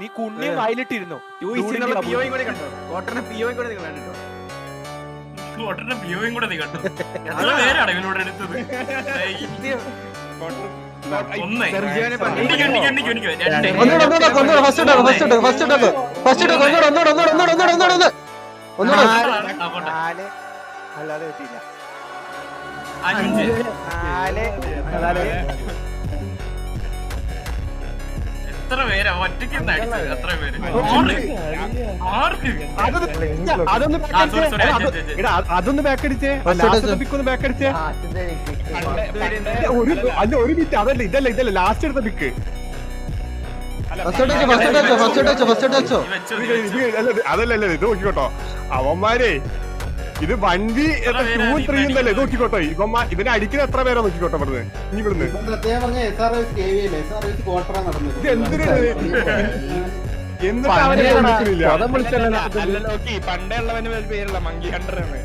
നീ കുണ്ണിയും വായിലിട്ടിരുന്നു. അല്ലാതെ കിട്ടിയില്ല. 5 എത്ര പേരാ ഒറ്റയ്ക്ക് എത്ര പേര്? അതൊന്ന് ബാക്കടിച്ചേ, ബാക്കടിച്ചേ. അല്ല ഒരു മിനിറ്റ്, അതല്ല ഇതല്ല ലാസ്റ്റ് എടുത്ത പിക്ക്. അതല്ല ഇത് നോക്കിക്കോട്ടോ അവന്മാരെ, ഇത് 1v 2 3 എന്നല്ലേ ഇത് നോക്കിക്കോട്ടോ. ഇവനെ അടിക്കുന്ന എത്ര പേരാ നോക്കിക്കോട്ടോ ഇവിടുന്ന്. ഇവിടുന്ന് പണ്ടേ ഉള്ളവന് പേരുള്ള മങ്കി ഹണ്ടർ ആണ്.